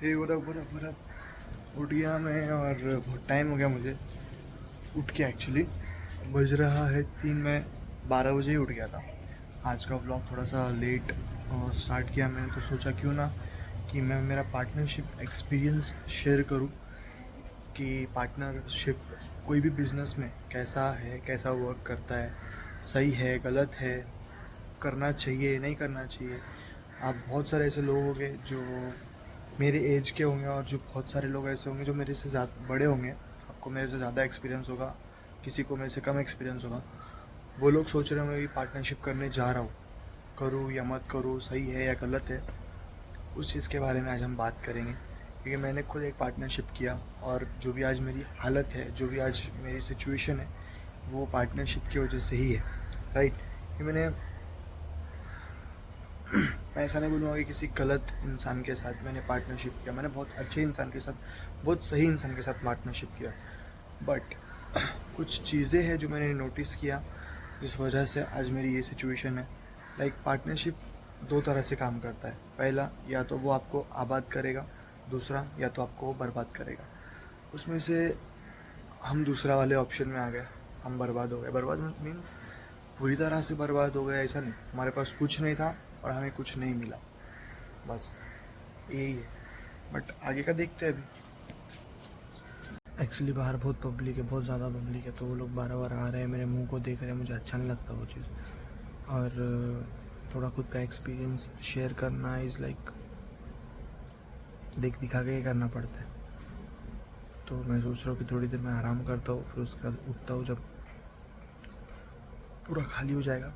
Hey what up उठ गया मैं और बहुत टाइम हो गया मुझे उठ के एक्चुअली। बज रहा है 3। मैं 12 बजे ही उठ गया था। आज का व्लॉग थोड़ा सा लेट स्टार्ट किया मैंने, तो सोचा क्यों ना कि मैं मेरा पार्टनरशिप एक्सपीरियंस शेयर करूं कि पार्टनरशिप कोई भी बिज़नेस में कैसा है, कैसा वर्क करता है, सही है, गलत है, करना चाहिए, नहीं करना चाहिए। आप बहुत सारे ऐसे लोग होंगे जो मेरे एज के होंगे और जो बहुत सारे लोग ऐसे होंगे जो मेरे से ज़्यादा बड़े होंगे। आपको मेरे से ज़्यादा एक्सपीरियंस होगा, किसी को मेरे से कम एक्सपीरियंस होगा। वो लोग सोच रहे होंगे कि पार्टनरशिप करने जा रहा हूँ, करूँ या मत करूँ, सही है या गलत है। उस चीज़ के बारे में आज हम बात करेंगे, क्योंकि मैंने खुद एक पार्टनरशिप किया और जो भी आज मेरी हालत है, जो भी आज मेरी सिचुएशन है, वो पार्टनरशिप की वजह से ही है। राइट। कि मैं ऐसा नहीं बोलूँगा कि किसी गलत इंसान के साथ मैंने पार्टनरशिप किया। मैंने बहुत अच्छे इंसान के साथ, बहुत सही इंसान के साथ पार्टनरशिप किया। बट कुछ चीज़ें हैं जो मैंने नोटिस किया, जिस वजह से आज मेरी ये सिचुएशन है। लाइक पार्टनरशिप दो तरह से काम करता है। पहला, या तो वो आपको आबाद करेगा, दूसरा या तो आपको वो बर्बाद करेगा। उसमें से हम दूसरा वाले ऑप्शन में आ गए। हम बर्बाद हो गए। बर्बाद मीन्स पूरी तरह से बर्बाद हो गए ऐसा नहीं, हमारे पास कुछ नहीं था और हमें कुछ नहीं मिला, बस यही है। बट आगे का देखते हैं अभी। एक्चुअली बाहर बहुत पब्लिक है, बहुत ज़्यादा पब्लिक है, तो वो लोग बार बार आ रहे हैं, मेरे मुंह को देख रहे हैं, मुझे अच्छा नहीं लगता वो चीज़। और थोड़ा खुद का एक्सपीरियंस शेयर करना इज़ लाइक देख दिखा के ही करना पड़ता है। तो मैं सोच रहा हूँ कि थोड़ी देर में आराम करता हूँ, फिर उसके बाद उठता हूँ, जब पूरा खाली हो जाएगा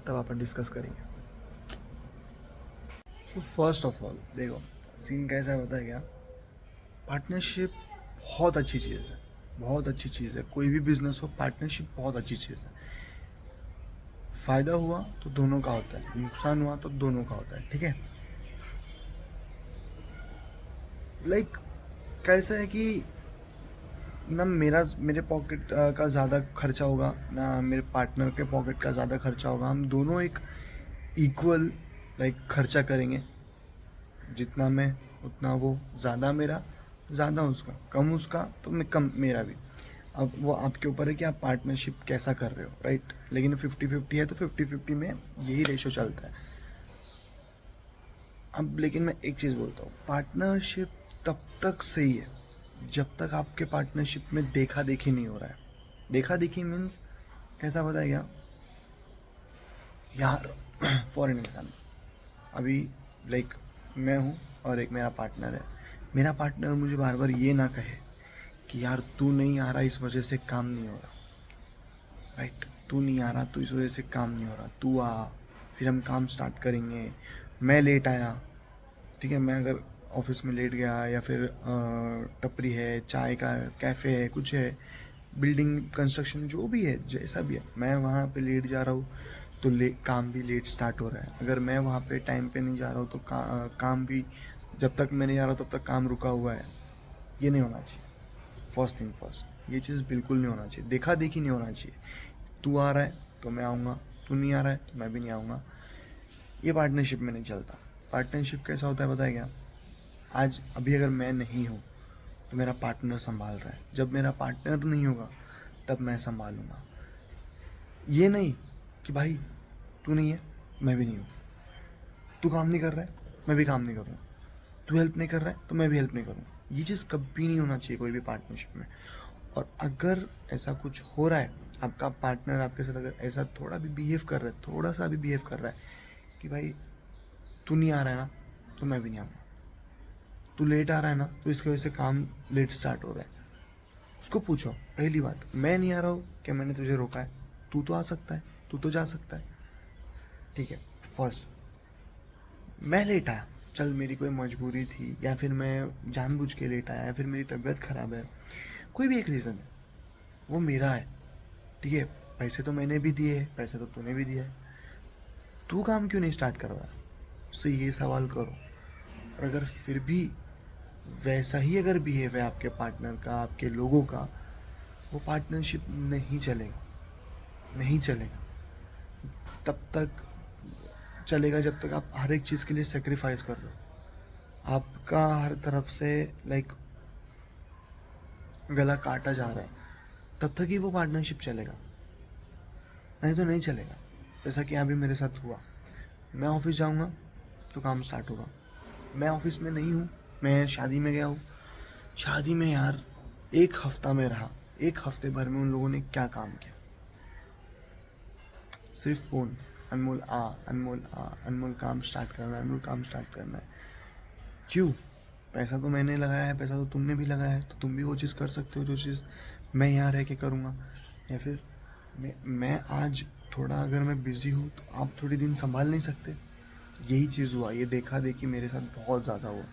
तब अपन डिस्कस करेंगे। तो फर्स्ट ऑफ ऑल देखो, सीन कैसा है पता है क्या? पार्टनरशिप बहुत अच्छी चीज़ है, बहुत अच्छी चीज़ है। कोई भी बिजनेस हो, पार्टनरशिप बहुत अच्छी चीज़ है। फ़ायदा हुआ तो दोनों का होता है, नुकसान हुआ तो दोनों का होता है, ठीक है। लाइक कैसा है कि ना मेरे पॉकेट का ज़्यादा खर्चा होगा, ना मेरे पार्टनर के पॉकेट का ज़्यादा खर्चा होगा। हम दोनों एक इक्वल लाइक खर्चा करेंगे। जितना मैं उतना वो, ज़्यादा मेरा, ज़्यादा उसका, कम उसका तो मैं कम मेरा भी। अब वो आपके ऊपर है कि आप पार्टनरशिप कैसा कर रहे हो, राइट। लेकिन 50-50 है तो 50-50 में यही रेशो चलता है। अब लेकिन मैं एक चीज़ बोलता हूँ, पार्टनरशिप तब तक सही है जब तक आपके पार्टनरशिप में देखा देखी नहीं हो रहा है। देखा देखी मीन्स कैसा बताएगा यार? फॉर एन एग्जाम्पल, अभी लाइक मैं हूँ और एक मेरा पार्टनर है। मेरा पार्टनर मुझे बार बार ये ना कहे कि यार तू नहीं आ रहा इस वजह से काम नहीं हो रहा, राइट। तू नहीं आ रहा तो इस वजह से काम नहीं हो रहा, तू आ, फिर हम काम स्टार्ट करेंगे। मैं लेट आया, ठीक है, मैं अगर ऑफिस में लेट गया, या फिर टपरी है, चाय का कैफ़े है, कुछ है, बिल्डिंग कंस्ट्रक्शन जो भी है, जैसा भी है, मैं वहाँ पे लेट जा रहा हूँ तो काम भी लेट स्टार्ट हो रहा है। अगर मैं वहाँ पे टाइम पे नहीं जा रहा हूँ तो काम भी, जब तक मैं नहीं जा रहा हूँ तब तक काम रुका हुआ है। ये नहीं होना चाहिए। फर्स्ट थिंग फर्स्ट, ये चीज़ बिल्कुल नहीं होना चाहिए। देखा देखी नहीं होना चाहिए। तू आ रहा है तो मैं आऊँगा, तू नहीं आ रहा है तो मैं भी नहीं आऊँगा। ये पार्टनरशिप में नहीं चलता। पार्टनरशिप कैसा होता है पता है क्या? आज अभी अगर मैं नहीं हूँ तो मेरा पार्टनर संभाल रहा है, जब मेरा पार्टनर नहीं होगा तब मैं संभालूंगा। ये नहीं कि भाई तू नहीं है मैं भी नहीं हूँ, तू काम नहीं कर रहा है मैं भी काम नहीं करूँगा, तू हेल्प नहीं कर रहा है तो मैं भी हेल्प नहीं करूँगा। ये चीज़ कभी नहीं होना चाहिए कोई भी पार्टनरशिप में। और अगर ऐसा कुछ हो रहा है, आपका पार्टनर आपके साथ अगर ऐसा थोड़ा भी बिहेव कर रहा है, थोड़ा सा भी बिहेव कर रहा है कि भाई तू नहीं आ रहा है ना तो मैं भी नहीं आऊँगा, तू लेट आ रहा है ना तो इसकी वजह से काम लेट स्टार्ट हो रहा है, उसको पूछो। पहली बात, मैं नहीं आ रहा हूँ क्या मैंने तुझे रोका है? तू तो आ सकता है, तू तो जा सकता है, ठीक है। फर्स्ट, मैं लेट आया, चल मेरी कोई मजबूरी थी, या फिर मैं जानबूझ के लेट आया, या फिर मेरी तबीयत ख़राब है, कोई भी एक रीज़न है, वो मेरा है, ठीक है। पैसे तो मैंने भी दिए हैं, पैसे तो तूने भी दिया है, तू काम क्यों नहीं स्टार्ट करवाया? उससे ये सवाल करो। और अगर फिर भी वैसा ही अगर बिहेव है आपके पार्टनर का, आपके लोगों का, वो पार्टनरशिप नहीं चलेगा, नहीं चलेगा। तब तक चलेगा जब तक आप हर एक चीज़ के लिए सेक्रीफाइस कर रहे हो। आप आपका हर तरफ से लाइक गला काटा जा रहा है, तब तक ही वो पार्टनरशिप चलेगा, नहीं तो नहीं चलेगा। जैसा कि अभी मेरे साथ हुआ, मैं ऑफिस जाऊंगा तो काम स्टार्ट होगा। मैं ऑफिस में नहीं हूँ, मैं शादी में गया हूँ। शादी में यार 1 हफ्ता में रहा, 1 हफ्ते भर में उन लोगों ने क्या काम किया? सिर्फ फ़ोन, अनमोल आ, अनमोल आ, अनमोल काम स्टार्ट करना है, अनमोल काम स्टार्ट करना है। क्यों? पैसा तो मैंने लगाया है, पैसा तो तुमने भी लगाया है, तो तुम भी वो चीज़ कर सकते हो जो चीज़ मैं यहाँ रह के करूँगा। या फिर मैं आज थोड़ा अगर मैं बिज़ी हूँ तो आप थोड़ी दिन संभाल नहीं सकते? यही चीज़ हुआ, ये देखा देखी मेरे साथ बहुत ज़्यादा हुआ।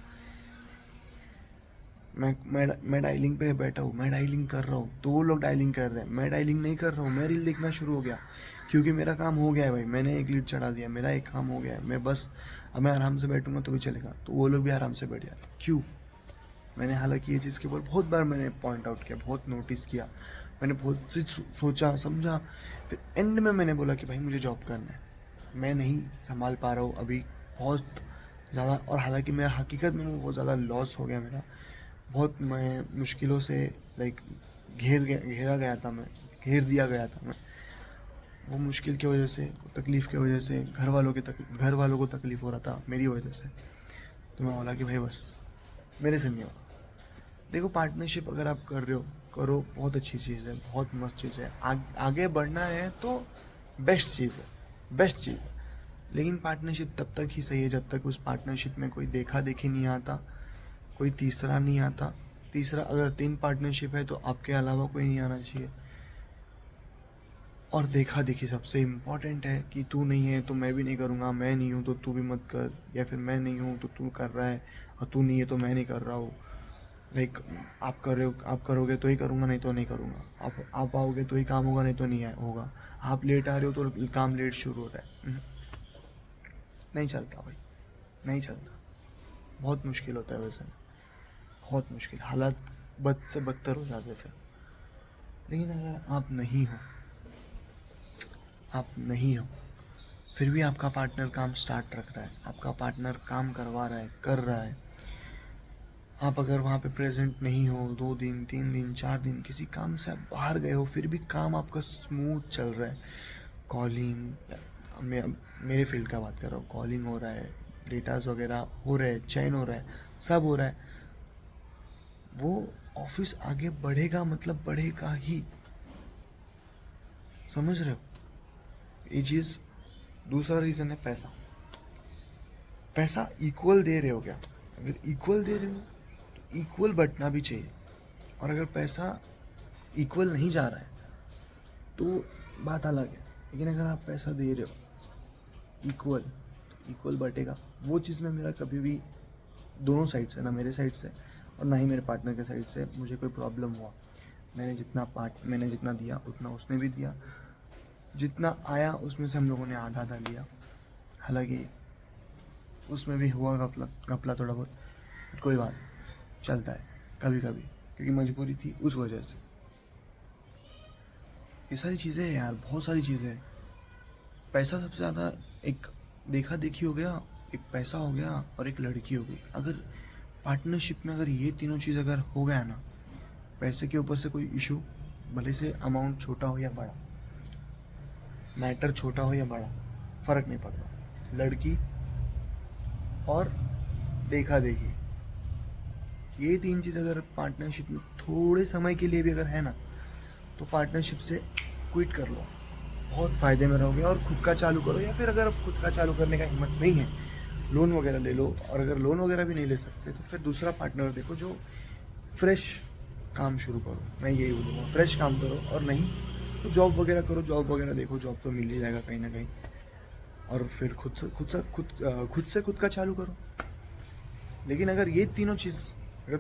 मैं डायलिंग पे बैठा हूँ, मैं डायलिंग कर रहा हूँ तो वो लोग डायलिंग कर रहे हैं, मैं डायलिंग नहीं कर रहा हूँ, मैं रील देखना शुरू हो गया। क्योंकि मेरा काम हो गया है भाई, मैंने एक लीड चढ़ा दिया, मेरा एक काम हो गया है, मैं बस अब मैं आराम से बैठूंगा तो भी चलेगा, तो वो लोग भी आराम से बैठ जा रहे। क्यों? मैंने हालांकि ये चीज़ के ऊपर बहुत बार मैंने पॉइंट आउट किया, बहुत नोटिस किया, मैंने बहुत चीज़ सोचा समझा। फिर एंड में मैंने बोला कि भाई मुझे जॉब करना है, मैं नहीं संभाल पा रहा हूँ अभी बहुत ज़्यादा। और हालांकि मेरा हकीकत में बहुत ज़्यादा लॉस हो गया मेरा, बहुत मैं मुश्किलों से लाइक घेरा गया था, मैं घेर दिया गया था मैं। वो मुश्किल की वजह से, तकलीफ़ की वजह से, घर वालों को तकलीफ़ हो रहा था मेरी वजह से। तो मैं बोला कि भाई बस मेरे से नहीं होगा। देखो, पार्टनरशिप अगर आप कर रहे हो, करो, बहुत अच्छी चीज़ है, बहुत मस्त चीज़ है। आगे बढ़ना है तो बेस्ट चीज़ है, बेस्ट चीज़ है। लेकिन पार्टनरशिप तब तक ही सही है जब तक उस पार्टनरशिप में कोई देखा देखी नहीं आता, कोई तीसरा नहीं आता। तीसरा, अगर 3 पार्टनरशिप है तो आपके अलावा कोई नहीं आना चाहिए। और देखा देखी सबसे इम्पॉर्टेंट है कि तू नहीं है तो मैं भी नहीं करूँगा, मैं नहीं हूँ तो तू भी मत कर, या फिर मैं नहीं हूँ तो तू कर रहा है और तू नहीं है तो मैं नहीं कर रहा हूँ। लाइक आप कर रहे हो, आप करोगे तो ही करूँगा, नहीं तो नहीं करूँगा। आप आओगे तो ही काम होगा, नहीं तो नहीं होगा। आप लेट आ रहे हो तो काम लेट शुरू हो रहा है। नहीं चलता भाई, नहीं चलता। बहुत मुश्किल होता है वैसे, बहुत मुश्किल, हालात बद से बदतर हो जाते फिर। लेकिन अगर आप नहीं हो, फिर भी आपका पार्टनर काम स्टार्ट रख रहा है, आपका पार्टनर काम करवा रहा है, कर रहा है, आप अगर वहाँ पे प्रेजेंट नहीं हो, 2 दिन 3 दिन 4 दिन किसी काम से आप बाहर गए हो, फिर भी काम आपका स्मूथ चल रहा है। कॉलिंग, मेरे फील्ड का बात कर रहा हूँ, कॉलिंग हो रहा है, डेटाज वगैरह हो रहे हैं, चैन हो रहा है, सब हो रहा है, वो ऑफिस आगे बढ़ेगा, मतलब बढ़ेगा ही। समझ रहे हो? ये चीज़। दूसरा रीज़न है पैसा। पैसा इक्वल दे रहे हो क्या? अगर इक्वल दे रहे हो तो इक्वल बंटना भी चाहिए। और अगर पैसा इक्वल नहीं जा रहा है तो बात अलग है। लेकिन अगर आप पैसा दे रहे हो इक्वल, तो इक्वल बटेगा। वो चीज़ में मेरा कभी भी, दोनों साइड से, ना मेरे साइड से और ना ही मेरे पार्टनर के साइड से मुझे कोई प्रॉब्लम हुआ। मैंने जितना दिया उतना उसने भी दिया, जितना आया उसमें से हम लोगों ने आधा आधा लिया। हालांकि उसमें भी हुआ घपला थोड़ा बहुत, बट कोई बात, चलता है कभी कभी, क्योंकि मजबूरी थी उस वजह से। ये सारी चीज़ें हैं यार, बहुत सारी चीज़ें हैं। पैसा सबसे ज़्यादा, एक देखा देखी हो गया, एक पैसा हो गया और एक लड़की हो गई। अगर पार्टनरशिप में अगर ये तीनों चीज़ अगर हो गया ना, पैसे के ऊपर से कोई इशू, भले से अमाउंट छोटा हो या बड़ा, मैटर छोटा हो या बड़ा, फ़र्क नहीं पड़ता। लड़की और देखा देखी, ये 3 चीज़ अगर पार्टनरशिप में थोड़े समय के लिए भी अगर है ना, तो पार्टनरशिप से क्विट कर लो, बहुत फ़ायदे में रहोगे। और खुद का चालू करो, या फिर अगर आप खुद का चालू करने का हिम्मत नहीं है, लोन वगैरह ले लो। और अगर लोन वगैरह भी नहीं ले सकते तो फिर दूसरा पार्टनर देखो जो फ्रेश काम शुरू करो। मैं यही बोलूँगा, फ्रेश काम करो। और नहीं तो जॉब वगैरह करो, जॉब वगैरह देखो, जॉब तो मिल ही जाएगा कहीं ना कहीं। और फिर खुद से खुद का चालू करो। लेकिन अगर ये तीनों चीज़ अगर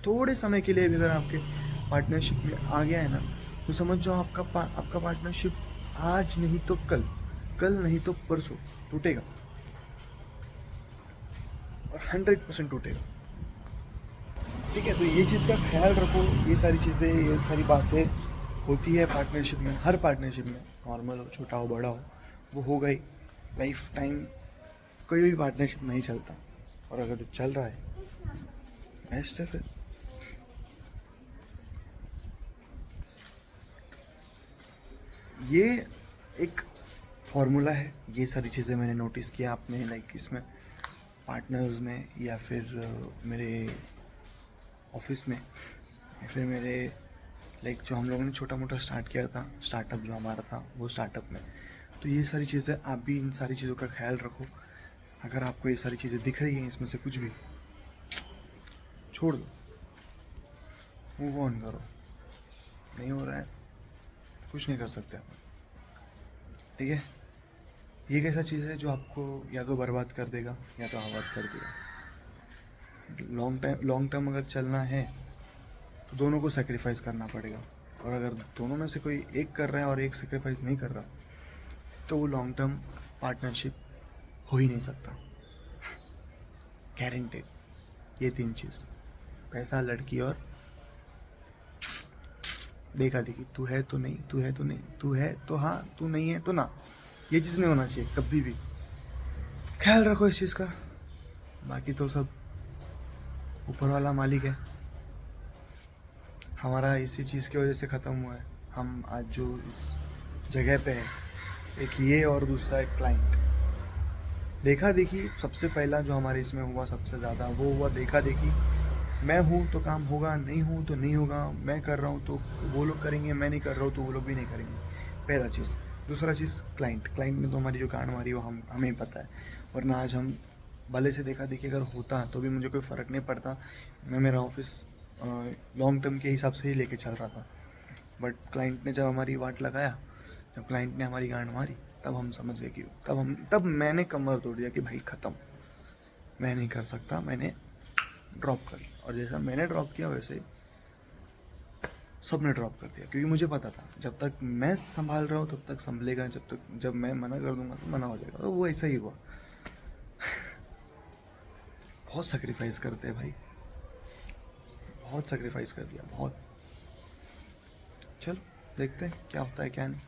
थोड़े समय के लिए भी अगर आपके पार्टनरशिप में आ गया है ना, तो समझ जाओ आपका पार्टनरशिप आज नहीं तो कल नहीं तो परसों टूटेगा, और 100% टूटेगा। ठीक है? तो ये चीज़ का ख्याल रखो। ये सारी चीज़ें, ये सारी बातें होती है पार्टनरशिप में, हर पार्टनरशिप में, नॉर्मल हो, छोटा हो, बड़ा हो, वो हो गई। लाइफ टाइम कोई भी पार्टनरशिप नहीं चलता, और अगर जो चल रहा है बेस्ट है फिर। ये एक फॉर्मूला है, ये सारी चीज़ें मैंने नोटिस किया आपने लाइक इसमें पार्टनर्स में या फिर मेरे ऑफिस में या फिर मेरे लाइक जो हम लोगों ने छोटा मोटा स्टार्ट किया था, स्टार्टअप जो हमारा था वो स्टार्टअप में। तो ये सारी चीज़ें आप भी इन सारी चीज़ों का ख्याल रखो। अगर आपको ये सारी चीज़ें दिख रही हैं इसमें से कुछ भी, छोड़ दो, मूव ऑन करो। नहीं हो रहा है, कुछ नहीं कर सकते आप, ठीक है। ये एक ऐसा चीज़ है जो आपको या तो बर्बाद कर देगा या तो आबाद कर देगा। लॉन्ग टर्म अगर चलना है तो दोनों को सेक्रीफाइस करना पड़ेगा, और अगर दोनों में से कोई एक कर रहा है और एक सेक्रीफाइस नहीं कर रहा तो वो लॉन्ग टर्म पार्टनरशिप हो ही नहीं सकता, गारंटेड। ये 3 चीज़, पैसा, लड़की और देखा देखी, तू है तो नहीं, तू है तो नहीं, तू है तो हाँ, तू नहीं है तो ना, ये चीज़ नहीं होना चाहिए कभी भी। ख्याल रखो इस चीज़ का। बाकी तो सब ऊपर वाला मालिक है। हमारा इसी चीज़ की वजह से ख़त्म हुआ है। हम आज जो इस जगह पे है, एक ये और दूसरा एक क्लाइंट। देखा देखी सबसे पहला जो हमारे इसमें हुआ सबसे ज़्यादा, वो हुआ देखा देखी। मैं हूँ तो काम होगा, नहीं हूँ तो नहीं होगा, मैं कर रहा हूँ तो वो लोग करेंगे, मैं नहीं कर रहा हूँ तो वो लोग भी नहीं करेंगे, पहला चीज़। दूसरा चीज़ क्लाइंट ने तो हमारी जो गांड मारी वो हमें ही पता है। वरना आज हम भले से देखा देखी अगर होता तो भी मुझे कोई फ़र्क नहीं पड़ता। मैं मेरा ऑफिस लॉन्ग टर्म के हिसाब से ही लेके चल रहा था। बट क्लाइंट ने जब हमारी वाट लगाया, जब क्लाइंट ने हमारी गांड मारी, तब हम समझ गए कि तब मैंने कमर तोड़ दिया कि भाई ख़त्म, मैं नहीं कर सकता। मैंने ड्रॉप कर दिया, और जैसा मैंने ड्रॉप किया वैसे सब ने ड्रॉप कर दिया, क्योंकि मुझे पता था जब तक मैं संभाल रहा हूँ तब तक संभलेगा, जब मैं मना कर दूंगा तो मना हो जाएगा। तो वो ऐसा ही हुआ। बहुत सेक्रीफाइस करते हैं भाई, बहुत सेक्रीफाइस कर दिया, बहुत। चलो देखते हैं क्या होता है क्या नहीं।